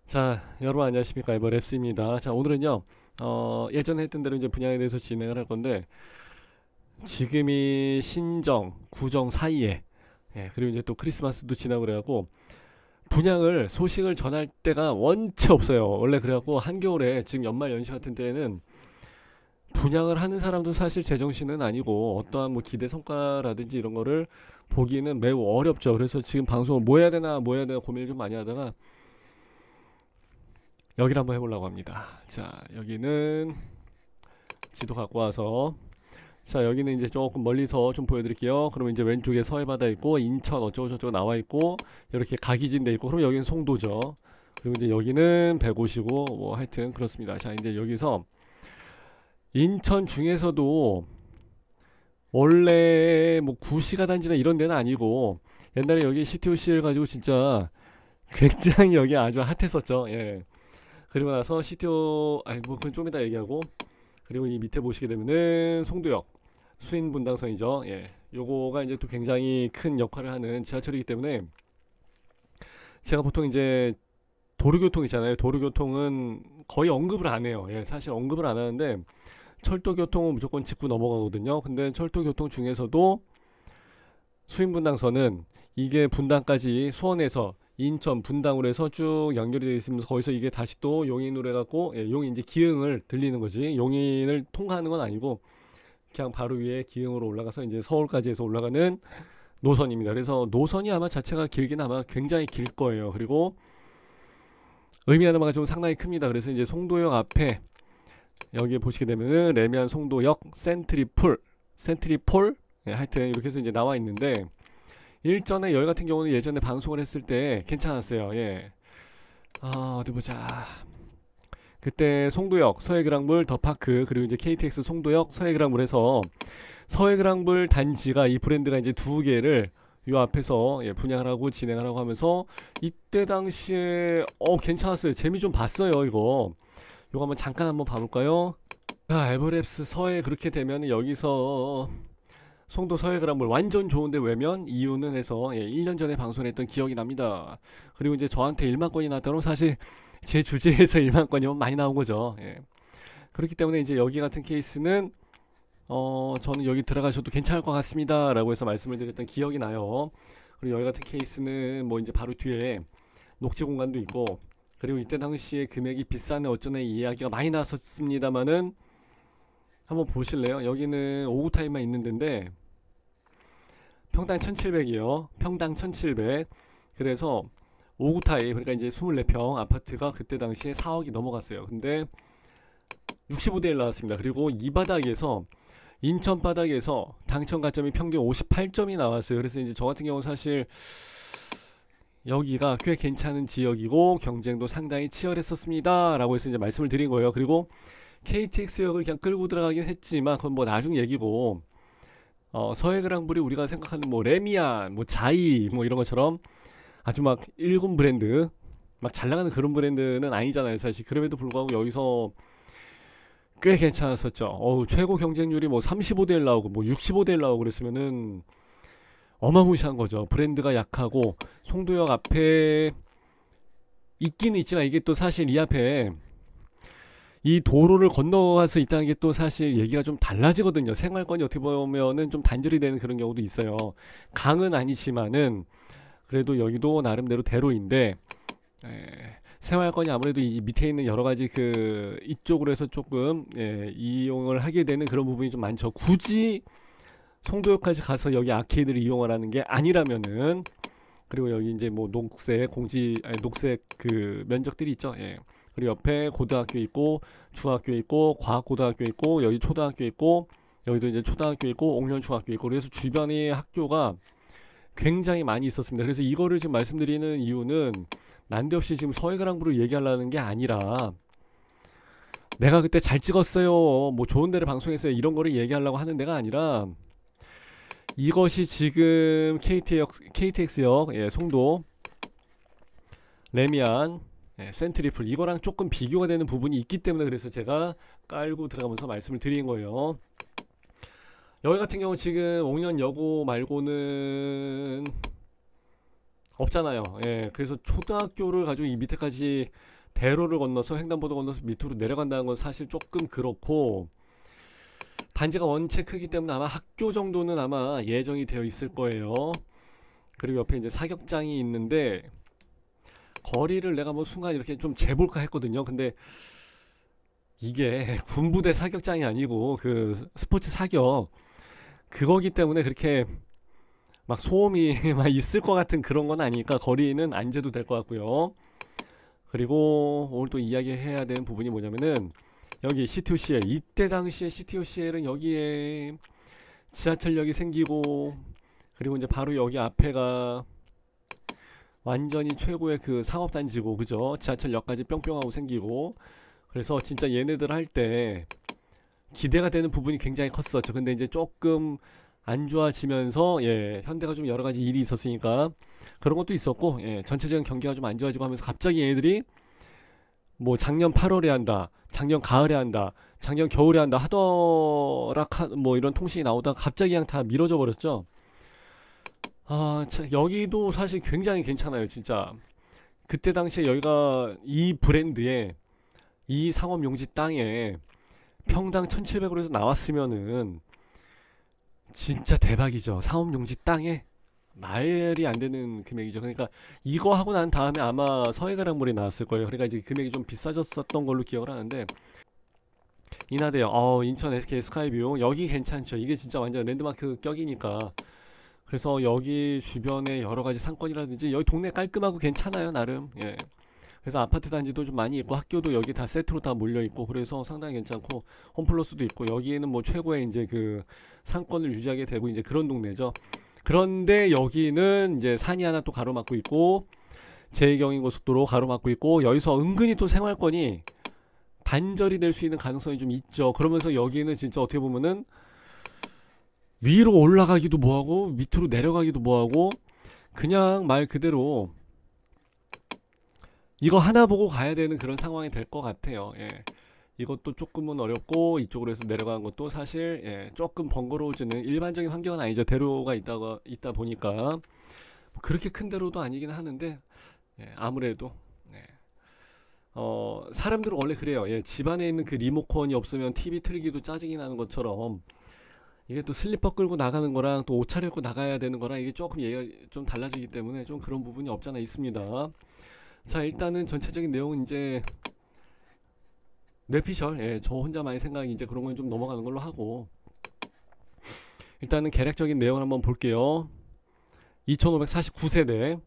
자, 여러분 안녕하십니까? 에버랩스입니다. 자, 오늘은요, 예전에 했던 대로 이제 분양에 대해서 진행을 할 건데, 지금이 신정, 구정 사이에, 그리고 이제 또 크리스마스도 지나고 그래갖고, 분양을, 소식을 전할 때가 원체 없어요. 원래 그래갖고, 한겨울에, 지금 연말 연시 같은 때에는, 분양을 하는 사람도 사실 제정신은 아니고, 어떠한 뭐 기대 성과라든지 이런 거를 보기는 매우 어렵죠. 그래서 지금 방송을 뭐 해야 되나, 뭐 해야 되나 고민을 좀 많이 하다가, 여기를 한번 해보려고 합니다. 자, 여기는 지도 갖고 와서 자, 여기는 이제 조금 멀리서 좀 보여드릴게요. 그러면 이제 왼쪽에 서해바다 있고 인천 어쩌고 저쩌고 나와 있고 이렇게 각이진 데 있고, 그럼 여기는 송도죠. 그리고 이제 여기는 105시고 뭐 하여튼 그렇습니다. 자, 이제 여기서 인천 중에서도 원래 뭐 구시가 단지나 이런 데는 아니고, 옛날에 여기 CTOC를 가지고 진짜 굉장히 여기 아주 핫했었죠. 예. 그리고 나서 CTO, 아니 뭐 그건 좀 이따 얘기하고, 그리고 이 밑에 보시게 되면은 송도역 수인 분당선이죠. 예, 요거가 이제 또 굉장히 큰 역할을 하는 지하철이기 때문에 제가 보통 이제 도로교통 있잖아요. 도로교통은 거의 언급을 안 해요. 예, 사실 언급을 안 하는데 철도교통은 무조건 짚고 넘어가거든요. 근데 철도교통 중에서도 수인 분당선은 이게 분당까지 수원에서 인천 분당으로 해서 쭉 연결이 되어 있으면서 거기서 이게 다시 또 용인으로 해갖고, 용인 이제 기흥을 들리는 거지. 용인을 통과하는 건 아니고 그냥 바로 위에 기흥으로 올라가서 이제 서울까지 해서 올라가는 노선입니다. 그래서 노선이 아마 자체가 길긴 아마 굉장히 길 거예요. 그리고 의미하는 바가 좀 상당히 큽니다. 그래서 이제 송도역 앞에 여기 보시게 되면은 레미안 송도역 센트리폴, 하여튼 이렇게 해서 이제 나와 있는데, 일전에 여기 같은 경우는 예전에 방송을 했을 때 괜찮았어요. 예. 어디 보자. 그때 송도역, 서해그랑불, 더파크, 그리고 이제 KTX 송도역, 서해그랑불 해서 서해그랑불 단지가 이 브랜드가 이제 두 개를 요 앞에서 분양을 하고 진행을 하고 하면서 이때 당시에 괜찮았어요. 재미 좀 봤어요, 이거. 요거 한번 잠깐 한번 봐볼까요? 자, 에버랩스 서해 그렇게 되면 여기서 송도 서해그랑물 완전 좋은데 왜면 이유는 해서 1년 전에 방송했던 기억이 납니다. 그리고 이제 저한테 1만 건이 나왔다면 사실 제 주제에서 1만 건이면 많이 나온 거죠. 예. 그렇기 때문에 이제 여기 같은 케이스는 저는 여기 들어가셔도 괜찮을 것 같습니다 라고 해서 말씀을 드렸던 기억이 나요. 그리고 여기 같은 케이스는 뭐 이제 바로 뒤에 녹지 공간도 있고, 그리고 이때 당시에 금액이 비싸네 어쩌네 이야기가 많이 나왔었습니다만은 한번 보실래요? 여기는 오후 타임만 있는 데인데 평당 1700이요. 평당 1700. 그래서 오구 타입, 그러니까 이제 24평 아파트가 그때 당시에 4억이 넘어갔어요. 근데 65대1 나왔습니다. 그리고 이 바닥에서 인천 바닥에서 당첨 가점이 평균 58점이 나왔어요. 그래서 이제 저 같은 경우는 사실 여기가 꽤 괜찮은 지역이고 경쟁도 상당히 치열했었습니다 라고 해서 이제 말씀을 드린 거예요. 그리고 KTX역을 그냥 끌고 들어가긴 했지만 그건 뭐 나중 얘기고, 서해그랑불이 우리가 생각하는 뭐 레미안, 뭐 자이, 뭐 이런 것처럼 아주 막 일군 브랜드, 막 잘 나가는 그런 브랜드는 아니잖아요, 사실. 그럼에도 불구하고 여기서 꽤 괜찮았었죠. 최고 경쟁률이 뭐 35대1 나오고 뭐 65대1 나오고 그랬으면은 어마무시한 거죠. 브랜드가 약하고 송도역 앞에 있기는 있지만 이게 또 사실 이 앞에 이 도로를 건너가서 있다는 게 또 사실 얘기가 좀 달라지거든요. 생활권이 어떻게 보면은 좀 단절이 되는 그런 경우도 있어요. 강은 아니지만은 그래도 여기도 나름대로 대로인데, 생활권이 아무래도 이 밑에 있는 여러 가지 그 이쪽으로 해서 조금 이용을 하게 되는 그런 부분이 좀 많죠. 굳이 송도역까지 가서 여기 아케이드를 이용하라는 게 아니라면은, 그리고 여기 이제 뭐 녹색 공지, 아니 녹색 그 면적들이 있죠. 예. 그리고 옆에 고등학교 있고 중학교 있고 과학고등학교 있고 여기 초등학교 있고 여기도 이제 초등학교 있고 옥년 중학교 있고, 그래서 주변에 학교가 굉장히 많이 있었습니다. 그래서 이거를 지금 말씀드리는 이유는 난데없이 지금 서해그랑부를 얘기하려는 게 아니라 내가 그때 잘 찍었어요, 뭐 좋은 데를 방송했어요, 이런 거를 얘기하려고 하는 데가 아니라, 이것이 지금 KTX역 송도 레미안 센트리플 이거랑 조금 비교가 되는 부분이 있기 때문에 그래서 제가 깔고 들어가면서 말씀을 드린 거예요. 여기 같은 경우 지금 옥년여고 말고는 없잖아요. 그래서 초등학교를 가지고 이 밑에까지 대로를 건너서 횡단보도 건너서 밑으로 내려간다는 건 사실 조금 그렇고, 단지가 원체 크기 때문에 아마 학교 정도는 아마 예정이 되어 있을 거예요. 그리고 옆에 이제 사격장이 있는데, 거리를 내가 뭐 순간 이렇게 좀 재볼까 했거든요. 근데 이게 군부대 사격장이 아니고 그 스포츠 사격 그거기 때문에 그렇게 막 소음이 막 있을 것 같은 그런 건 아니니까 거리는 안 재도 될 것 같고요. 그리고 오늘 또 이야기해야 되는 부분이 뭐냐면은, 여기 CTOCL, 이때 당시에 CTOCL은 여기에 지하철역이 생기고, 그리고 이제 바로 여기 앞에가 완전히 최고의 그 상업단지고, 그죠? 지하철역까지 뿅뿅하고 생기고, 그래서 진짜 얘네들 할 때 기대가 되는 부분이 굉장히 컸었죠. 근데 이제 조금 안 좋아지면서, 예, 현대가 좀 여러 가지 일이 있었으니까 그런 것도 있었고, 예, 전체적인 경기가 좀 안 좋아지고 하면서 갑자기 얘네들이 뭐 작년 8월에 한다, 작년 가을에 한다, 작년 겨울에 한다 하더라, 뭐 이런 통신이 나오다가 갑자기 그냥 다 미뤄져 버렸죠. 아, 여기도 사실 굉장히 괜찮아요, 진짜. 그때 당시에 여기가 이 브랜드에, 이 상업용지 땅에 평당 1,700으로 해서 나왔으면은 진짜 대박이죠. 상업용지 땅에 말이 안 되는 금액이죠. 그러니까 이거 하고 난 다음에 아마 서해가랑물이 나왔을 거예요. 그러니까 이제 금액이 좀 비싸졌었던 걸로 기억을 하는데, 인하대요. 인천 SK 스카이뷰 여기 괜찮죠. 이게 진짜 완전 랜드마크 격이니까. 그래서 여기 주변에 여러 가지 상권이라든지 여기 동네 깔끔하고 괜찮아요, 나름. 예. 그래서 아파트 단지도 좀 많이 있고 학교도 여기 다 세트로 다 몰려 있고, 그래서 상당히 괜찮고 홈플러스도 있고, 여기에는 뭐 최고의 이제 그 상권을 유지하게 되고 이제 그런 동네죠. 그런데 여기는 이제 산이 하나 또 가로막고 있고, 제2경인고속도로 가로막고 있고, 여기서 은근히 또 생활권이 단절이 될 수 있는 가능성이 좀 있죠. 그러면서 여기는 진짜 어떻게 보면은 위로 올라가기도 뭐하고 밑으로 내려가기도 뭐하고, 그냥 말 그대로 이거 하나 보고 가야 되는 그런 상황이 될 것 같아요. 예. 이것도 조금은 어렵고, 이쪽으로 해서 내려가는 것도 사실, 예, 조금 번거로워지는 일반적인 환경은 아니죠. 대로가 있다 보니까 뭐 그렇게 큰 대로도 아니긴 하는데, 예, 아무래도, 예. 사람들은 원래 그래요. 예, 집안에 있는 그 리모컨이 없으면 TV 틀기도 짜증이 나는 것처럼, 이게 또 슬리퍼 끌고 나가는 거랑 또 옷 차려입고 나가야 되는 거랑 이게 조금 얘기가 좀 달라지기 때문에 좀 그런 부분이 없잖아 있습니다. 자, 일단은 전체적인 내용은 이제 뇌피셜, 예, 저 혼자만의 생각이 이제 그런 건 좀 넘어가는 걸로 하고, 일단은 개략적인 내용을 한번 볼게요. 2549세대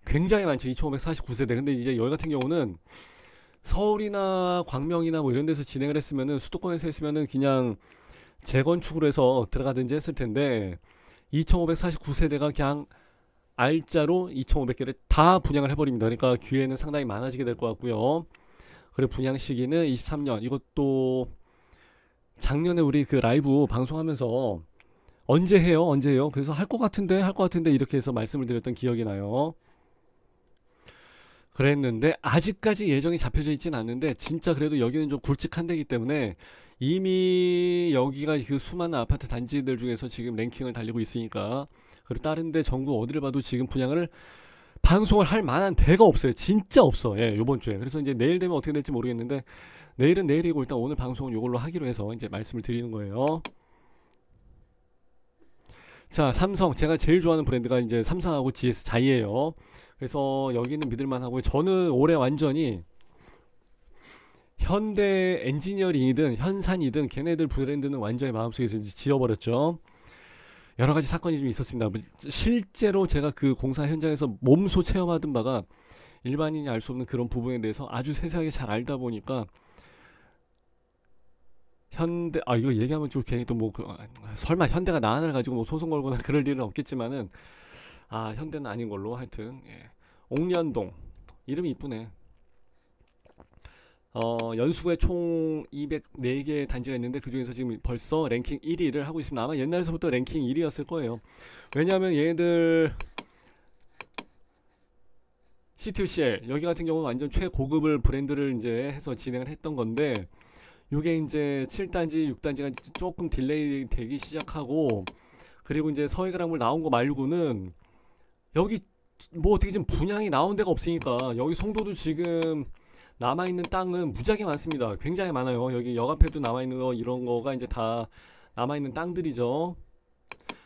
굉장히 많죠. 2549세대. 근데 이제 여기 같은 경우는 서울이나 광명이나 뭐 이런 데서 진행을 했으면은, 수도권에서 했으면은 그냥 재건축으로 해서 들어가든지 했을 텐데, 2549세대가 그냥 알짜로 2500개를 다 분양을 해버립니다. 그러니까 기회는 상당히 많아지게 될 것 같고요. 그리고 분양 시기는 23년. 이것도 작년에 우리 그 라이브 방송하면서 언제 해요? 언제 해요? 그래서 할 것 같은데 이렇게 해서 말씀을 드렸던 기억이 나요. 그랬는데 아직까지 예정이 잡혀져 있진 않는데, 진짜 그래도 여기는 좀 굵직한 데기 때문에 이미 여기가 그 수많은 아파트 단지들 중에서 지금 랭킹을 달리고 있으니까, 그리고 다른 데 전국 어디를 봐도 지금 분양을 방송을 할 만한 데가 없어요. 진짜 없어. 예, 요번 주에. 그래서 이제 내일 되면 어떻게 될지 모르겠는데, 내일은 내일이고 일단 오늘 방송은 요걸로 하기로 해서 이제 말씀을 드리는 거예요. 자, 삼성. 제가 제일 좋아하는 브랜드가 이제 삼성하고 GS 자이에요. 그래서 여기는 믿을만하고요. 저는 올해 완전히 현대 엔지니어링이든 현산이든 걔네들 브랜드는 완전히 마음속에서 이제 지워버렸죠. 여러가지 사건이 좀 있었습니다. 실제로 제가 그 공사 현장에서 몸소 체험하던 바가, 일반인이 알 수 없는 그런 부분에 대해서 아주 세세하게 잘 알다 보니까, 현대, 이거 얘기하면 좀 괜히 또 뭐 설마 현대가 나 하나를 가지고 뭐 소송 걸거나 그럴 일은 없겠지만은, 현대는 아닌 걸로 하여튼, 예. 옥년동 이름이 이쁘네. 연수구에 총 204개 단지가 있는데 그 중에서 지금 벌써 랭킹 1위를 하고 있습니다. 아마 옛날에서부터 랭킹 1위였을 거예요. 왜냐하면 얘들 CTOCL 여기 같은 경우는 완전 최고급을 브랜드를 이제 해서 진행을 했던 건데, 요게 이제 7단지, 6단지가 조금 딜레이 되기 시작하고, 그리고 이제 서해가랑물 나온 거 말고는 여기 뭐 어떻게 지금 분양이 나온 데가 없으니까, 여기 송도도 지금 남아있는 땅은 무지하게 많습니다. 굉장히 많아요. 여기 역 앞에도 남아있는 거 이런 거가 이제 다 남아있는 땅들이죠.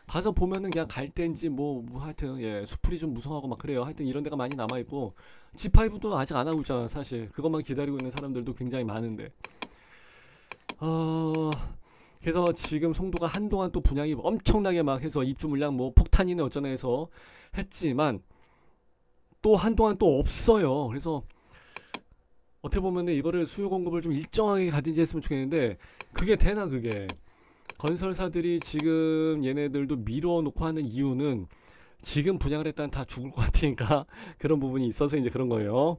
가서 보면은 그냥 갈대인지 뭐 하여튼 예 수풀이 좀 무성하고 막 그래요. 하여튼 이런 데가 많이 남아있고 G5도 아직 안 하고 있잖아. 사실 그것만 기다리고 있는 사람들도 굉장히 많은데 그래서 지금 송도가 한동안 또 분양이 엄청나게 막 해서 입주 물량 뭐 폭탄이네 어쩌네 해서 했지만 또 한동안 또 없어요. 그래서 어떻게 보면은 이거를 수요 공급을 좀 일정하게 가든지 했으면 좋겠는데 그게 되나 그게. 건설사들이 지금 얘네들도 미뤄놓고 하는 이유는 지금 분양을 했다는 다 죽을 것 같으니까 그런 부분이 있어서 이제 그런 거예요.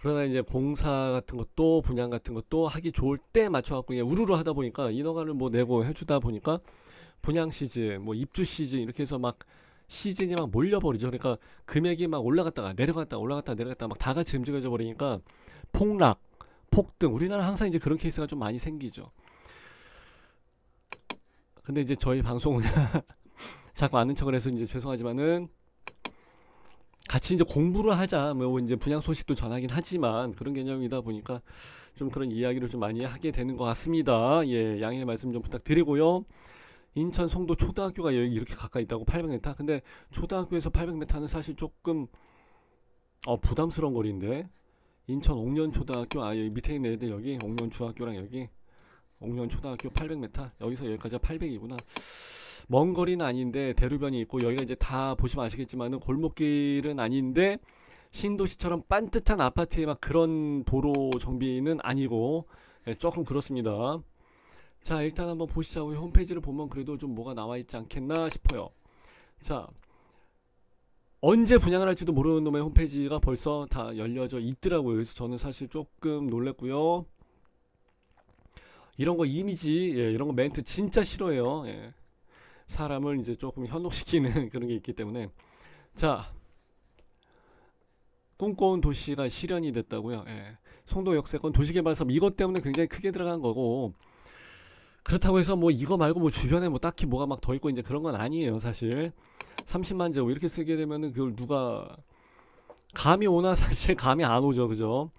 그러나 이제 공사 같은 것도 분양 같은 것도 하기 좋을 때 맞춰갖고 그냥 우르르 하다 보니까 인허가를 뭐 내고 해주다 보니까 분양 시즌, 뭐 입주 시즌 이렇게 해서 막 시즌이 막 몰려버리죠. 그러니까 금액이 막 올라갔다가 내려갔다가 올라갔다가 내려갔다가 막 다 같이 움직여져 버리니까 폭락, 폭등. 우리나라 항상 이제 그런 케이스가 좀 많이 생기죠. 근데 이제 저희 방송은 자꾸 아는 척을 해서 이제 죄송하지만은 같이 이제 공부를 하자. 뭐 이제 분양 소식도 전하긴 하지만 그런 개념이다 보니까 좀 그런 이야기를 좀 많이 하게 되는 것 같습니다. 예, 양해의 말씀 좀 부탁드리고요. 인천 송도 초등학교가 여기 이렇게 가까이 있다고 800m. 근데 초등학교에서 800m는 사실 조금 부담스러운 거리인데 인천 옥년초등학교 여기 밑에 있는 애들 여기 옥년중학교랑 여기 옥년초등학교 800m 여기서 여기까지가 800이구나. 먼 거리는 아닌데 대로변이 있고 여기가 이제 다 보시면 아시겠지만은 골목길은 아닌데 신도시처럼 빤듯한 아파트의 막 그런 도로 정비는 아니고 조금 그렇습니다. 자 일단 한번 보시자고 홈페이지를 보면 그래도 좀 뭐가 나와 있지 않겠나 싶어요. 자 언제 분양을 할지도 모르는 놈의 홈페이지가 벌써 다 열려져 있더라고요. 그래서 저는 사실 조금 놀랬고요. 이런 거 이미지 이런 거 멘트 진짜 싫어해요. 사람을 이제 조금 현혹시키는 그런 게 있기 때문에 자 꿈꿔온 도시가 실현이 됐다고요. 송도 역세권 도시개발사업 이것 때문에 굉장히 크게 들어간 거고 그렇다고 해서 뭐 이거 말고 뭐 주변에 뭐 딱히 뭐가 막 더 있고 이제 그런 건 아니에요. 사실 30만 제곱 이렇게 쓰게 되면은 그걸 누가 감이 오나 사실 감이 안 오죠. 그죠?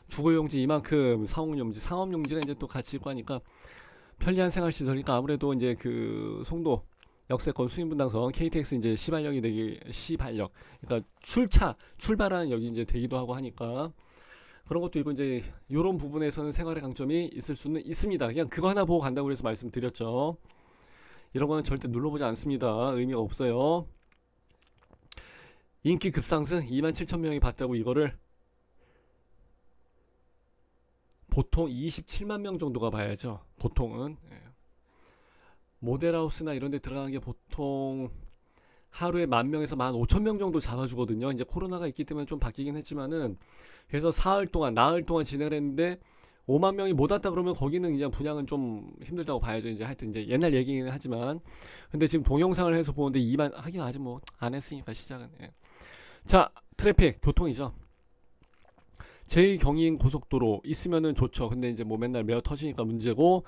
주거용지 이만큼 상업용지 상업용지가 이제 또 같이 있고 하니까 편리한 생활시설이니까 아무래도 이제 그 송도 역세권 수인분당선 KTX 이제 시발역이 되기 시발역 그러니까 출발하는 역이 이제 되기도 하고 하니까 그런 것도 있고 이제 이런 부분에서는 생활의 강점이 있을 수는 있습니다. 그냥 그거 하나 보고 간다고 해서 말씀드렸죠. 이런 거는 절대 눌러보지 않습니다. 의미가 없어요. 인기 급상승 27,000명이 봤다고 이거를 보통 27만 명 정도가 봐야죠. 보통은 모델하우스나 이런 데 들어가는 게 보통 하루에 10,000명에서 15,000명 정도 잡아주거든요. 이제 코로나가 있기 때문에 좀 바뀌긴 했지만은 그래서 나흘 동안 진행을 했는데 5만 명이 못 왔다 그러면 거기는 그냥 분양은 좀 힘들다고 봐야죠. 이제 하여튼 이제 옛날 얘기긴 하지만 근데 지금 동영상을 해서 보는데 2만 하긴 아직 뭐 안 했으니까 시작은 자 트래픽 교통이죠. 제2경인 고속도로 있으면은 좋죠. 근데 이제 뭐 맨날 매어 터지니까 문제고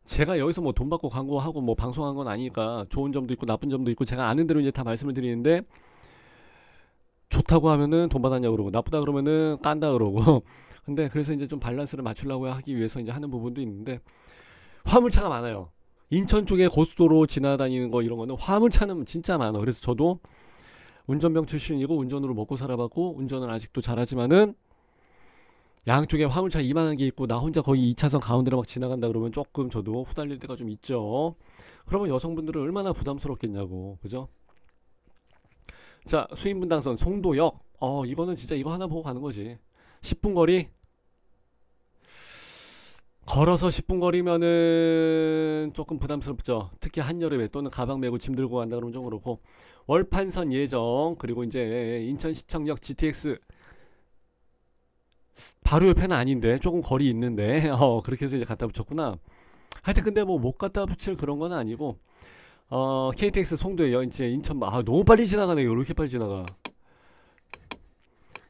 제가 여기서 뭐 돈 받고 광고하고 뭐 방송한 건 아니니까 좋은 점도 있고 나쁜 점도 있고 제가 아는 대로 이제 다 말씀을 드리는데 좋다고 하면은 돈 받았냐 그러고 나쁘다 그러면은 깐다 그러고 근데 그래서 이제 좀 밸런스를 맞추려고 하기 위해서 이제 하는 부분도 있는데 화물차가 많아요. 인천 쪽에 고속도로 지나다니는 거 이런 거는 화물차는 진짜 많아. 그래서 저도 운전병 출신이고 운전으로 먹고 살아봤고 운전을 아직도 잘하지만은 양쪽에 화물차 이만한 게 있고 나 혼자 거의 2차선 가운데로 막 지나간다 그러면 조금 저도 후달릴 때가 좀 있죠. 그러면 여성분들은 얼마나 부담스럽겠냐고 그죠? 자 수인분당선 송도역 이거는 진짜 이거 하나 보고 가는 거지. 10분 거리 걸어서 10분 거리면은 조금 부담스럽죠. 특히 한여름에 또는 가방 메고 짐 들고 간다 그러면 좀 그렇고 월판선 예정 그리고 이제 인천시청역 GTX 바로 옆에는 아닌데 조금 거리 있는데 그렇게 해서 이제 갖다 붙였구나. 하여튼 근데 뭐 못 갖다 붙일 그런 건 아니고 KTX 송도에 이제 인천 너무 빨리 지나가네. 왜 이렇게 빨리 지나가.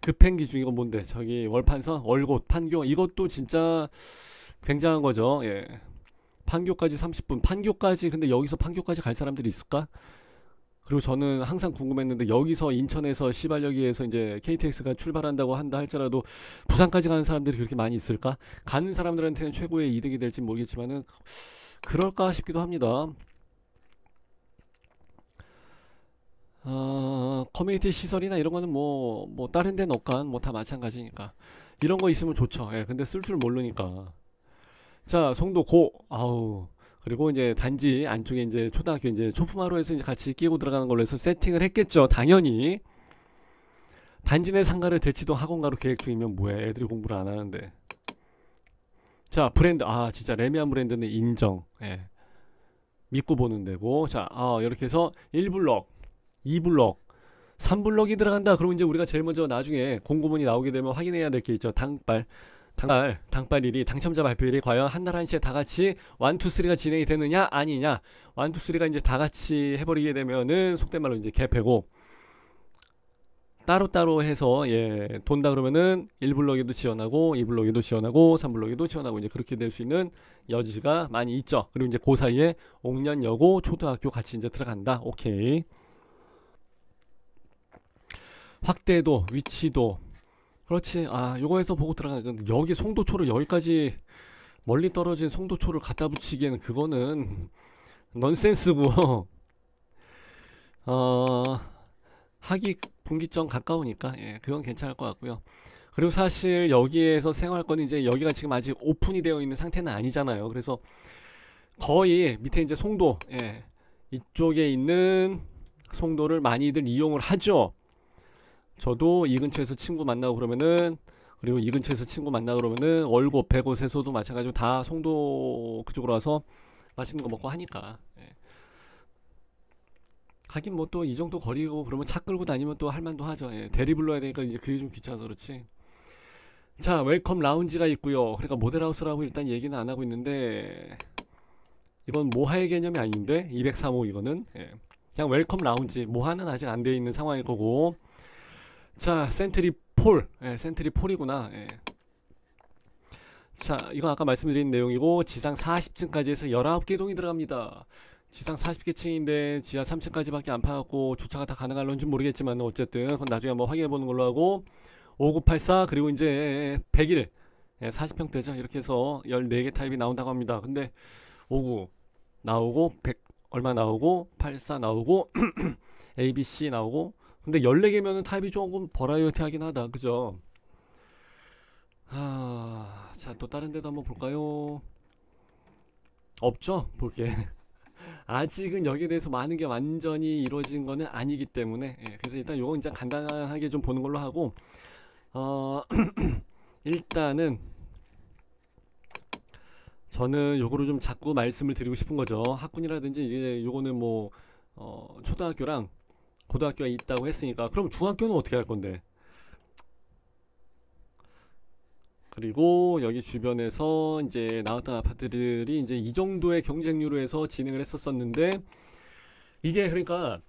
급행기 중 이건 뭔데 저기 월판선 월곶 판교 이것도 진짜 굉장한 거죠. 예. 판교까지 30분 판교까지 근데 여기서 판교까지 갈 사람들이 있을까? 그리고 저는 항상 궁금했는데 여기서 인천에서 시발역에서 이제 KTX가 출발한다고 한다 할지라도 부산까지 가는 사람들이 그렇게 많이 있을까? 가는 사람들한테는 최고의 이득이 될지 모르겠지만은 그럴까 싶기도 합니다. 커뮤니티 시설이나 이런 거는 뭐 다른 데는 없간 뭐 다 마찬가지니까 이런 거 있으면 좋죠. 예, 근데 쓸 줄 모르니까. 자, 송도 고, 아우. 그리고 이제 단지 안쪽에 이제 초등학교 이제 초품화로에서 이제 같이 끼고 들어가는 걸로 해서 세팅을 했겠죠. 당연히. 단지 내 상가를 대치동 학원가로 계획 중이면 뭐해. 애들이 공부를 안 하는데. 자, 브랜드. 아, 진짜 레미안 브랜드는 인정. 예. 믿고 보는 데고. 자, 이렇게 해서 1블럭, 2블럭, 3블럭이 들어간다. 그러면 이제 우리가 제일 먼저 나중에 공고문이 나오게 되면 확인해야 될 게 있죠. 당발일이 당첨자 발표일이 과연 한날 한시에 다 같이 1, 2, 3가 진행이 되느냐 아니냐. 1, 2, 3가 이제 다 같이 해버리게 되면은 속된 말로 이제 개패고, 따로따로 해서 예 돈다 그러면은 1블럭에도 지원하고 2블럭에도 지원하고 3블럭에도 지원하고 이제 그렇게 될 수 있는 여지가 많이 있죠. 그리고 이제 그 사이에 옥년여고 초등학교 같이 이제 들어간다. 오케이. 확대도 위치도 그렇지. 요거에서 보고 들어가는 여기 송도초를 여기까지 멀리 떨어진 송도초를 갖다 붙이기에는 그거는 넌센스고 하기 분기점 가까우니까 예, 그건 괜찮을 것 같고요. 그리고 사실 여기에서 생활권이 이제 여기가 지금 아직 오픈이 되어 있는 상태는 아니잖아요. 그래서 거의 밑에 이제 송도 예, 이쪽에 있는 송도를 많이들 이용을 하죠. 저도 이 근처에서 친구 만나고 그러면은, 그리고 이 근처에서 친구 만나고 그러면은 월곶, 배곶에서도 마찬가지로 다 송도 그쪽으로 와서 맛있는 거 먹고 하니까 예. 하긴 뭐 또 이 정도 거리고 그러면 차 끌고 다니면 또 할만도 하죠. 예. 대리 불러야 되니까 이제 그게 좀 귀찮아서 그렇지. 자, 웰컴 라운지가 있고요. 그러니까 모델하우스라고 일단 얘기는 안 하고 있는데 이건 모하의 개념이 아닌데 203호 이거는 예. 그냥 웰컴 라운지, 모하는 아직 안 되어 있는 상황일 거고. 자, 센트리폴. 예, 센트리폴이구나. 예. 자, 이건 아까 말씀드린 내용이고, 지상 40층까지 해서 19개 동이 들어갑니다. 지상 40개 층인데 지하 3층까지밖에 안 파갖고 주차가 다 가능할런지 모르겠지만 어쨌든 그건 나중에 한번 확인해 보는 걸로 하고, 5984 그리고 이제 101 예, 40평대죠. 이렇게 해서 14개 타입이 나온다고 합니다. 근데 59 나오고 100 얼마 나오고 84 나오고 ABC 나오고, 근데 14개면은 타입이 조금 버라이어티 하긴 하다. 그죠? 자, 또 다른 데도 한번 볼까요? 없죠? 볼게. 아직은 여기에 대해서 많은 게 완전히 이루어진 거는 아니기 때문에 예, 그래서 일단 요거 이제 간단하게 좀 보는 걸로 하고, 일단은 저는 요거를 좀 자꾸 말씀을 드리고 싶은 거죠. 학군이라든지 이게 요거는 뭐 초등학교랑 고등학교가 있다고 했으니까 그럼 중학교는 어떻게 할 건데? 그리고 여기 주변에서 이제 나왔던 아파트들이 이제 이 정도의 경쟁률로 해서 진행을 했었었는데, 이게 그러니까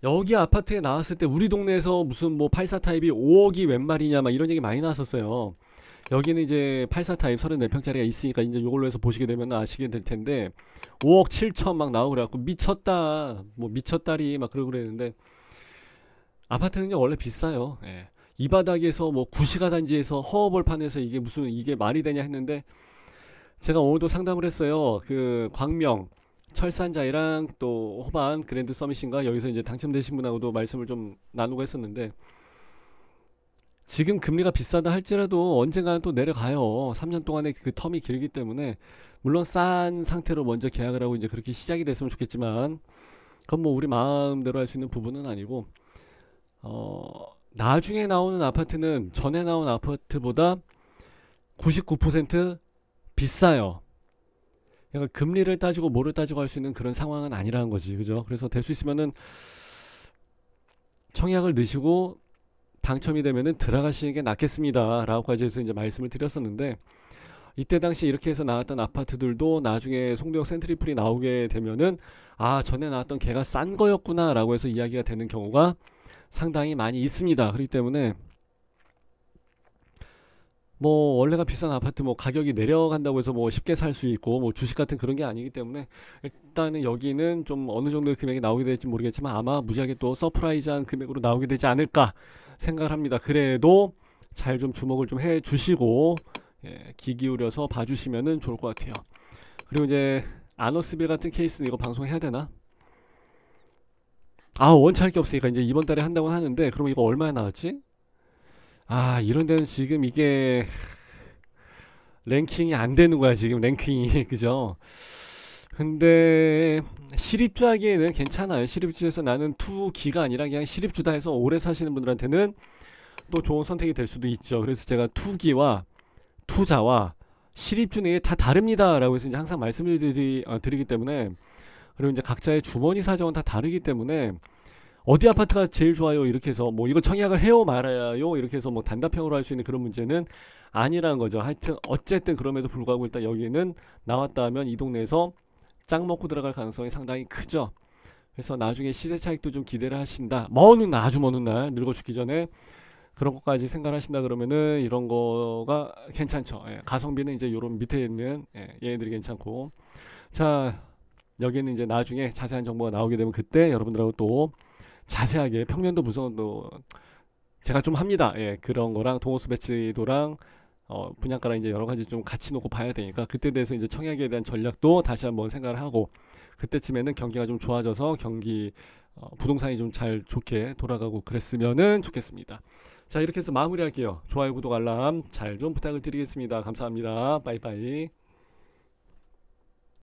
여기 아파트에 나왔을 때 우리 동네에서 무슨 뭐 84 타입이 5억이 웬 말이냐 막 이런 얘기 많이 나왔었어요. 여기는 이제 84 타입 34평짜리가 있으니까 이제 이걸로 해서 보시게 되면 아시게 될 텐데 5억 7천 막 나오고 그래갖고 미쳤다 뭐 미쳤다리 막 그러고 그랬는데, 아파트는 원래 비싸요. 예. 이 바닥에서 뭐 구시가 단지에서 허허벌판에서 이게 무슨 이게 말이 되냐 했는데, 제가 오늘도 상담을 했어요. 그 광명 철산자이랑 또 호반 그랜드 서밋인가 여기서 이제 당첨되신 분하고도 말씀을 좀 나누고 했었는데, 지금 금리가 비싸다 할지라도 언젠가는 또 내려가요. 3년 동안의 그 텀이 길기 때문에 물론 싼 상태로 먼저 계약을 하고 이제 그렇게 시작이 됐으면 좋겠지만 그건 뭐 우리 마음대로 할 수 있는 부분은 아니고, 나중에 나오는 아파트는 전에 나온 아파트보다 99% 비싸요. 그러니까 금리를 따지고 뭐를 따지고 할 수 있는 그런 상황은 아니라는 거지. 그죠? 그래서 될 수 있으면은 청약을 넣으시고 당첨이 되면은 들어가시는 게 낫겠습니다 라고까지 해서 이제 말씀을 드렸었는데, 이때 당시 이렇게 해서 나왔던 아파트들도 나중에 송도역 센트리풀이 나오게 되면은 전에 나왔던 걔가 싼 거였구나 라고 해서 이야기가 되는 경우가 상당히 많이 있습니다. 그렇기 때문에 뭐 원래가 비싼 아파트 뭐 가격이 내려간다고 해서 뭐 쉽게 살 수 있고 뭐 주식 같은 그런 게 아니기 때문에 일단은 여기는 좀 어느 정도의 금액이 나오게 될지 모르겠지만 아마 무지하게 또 서프라이즈한 금액으로 나오게 되지 않을까 생각을 합니다. 그래도 잘 좀 주목을 좀 해 주시고 예, 귀 기울여서 봐주시면은 좋을 것 같아요. 그리고 이제 아너스빌 같은 케이스는 이거 방송해야 되나? 아 원치할 게 없으니까 이제 이번 달에 한다고 하는데 그럼 이거 얼마에 나왔지? 아 이런 데는 지금 이게 랭킹이 안 되는 거야 지금 랭킹이 그죠? 근데 시립주 하기에는 괜찮아요. 시립주에서 나는 투기가 아니라 그냥 시립주다 해서 오래 사시는 분들한테는 또 좋은 선택이 될 수도 있죠. 그래서 제가 투기와 투자와 시립주는 이게 다 다릅니다 라고 해서 이제 항상 말씀을 드리기 때문에, 그리고 이제 각자의 주머니 사정은 다 다르기 때문에 어디 아파트가 제일 좋아요 이렇게 해서 뭐 이거 청약을 해요 말아요 이렇게 해서 뭐 단답형으로 할 수 있는 그런 문제는 아니라는 거죠. 하여튼 어쨌든 그럼에도 불구하고 일단 여기는 나왔다 하면 이 동네에서 짱 먹고 들어갈 가능성이 상당히 크죠. 그래서 나중에 시세 차익도 좀 기대를 하신다, 먼 날, 아주 먼 날 늙어 죽기 전에 그런 것까지 생각하신다 그러면은 이런 거가 괜찮죠. 예, 가성비는 이제 요런 밑에 있는 예, 얘네들이 괜찮고, 자 여기는 이제 나중에 자세한 정보가 나오게 되면 그때 여러분들하고 또 자세하게 평면도 분석도 제가 좀 합니다. 예, 그런 거랑 동호수 배치도랑 분양가랑 이제 여러 가지 좀 같이 놓고 봐야 되니까 그때 대해서 이제 청약에 대한 전략도 다시 한번 생각을 하고, 그때쯤에는 경기가 좀 좋아져서 경기 부동산이 좀 잘 좋게 돌아가고 그랬으면은 좋겠습니다. 자 이렇게 해서 마무리할게요. 좋아요 구독 알람 잘 좀 부탁을 드리겠습니다. 감사합니다. 빠이빠이.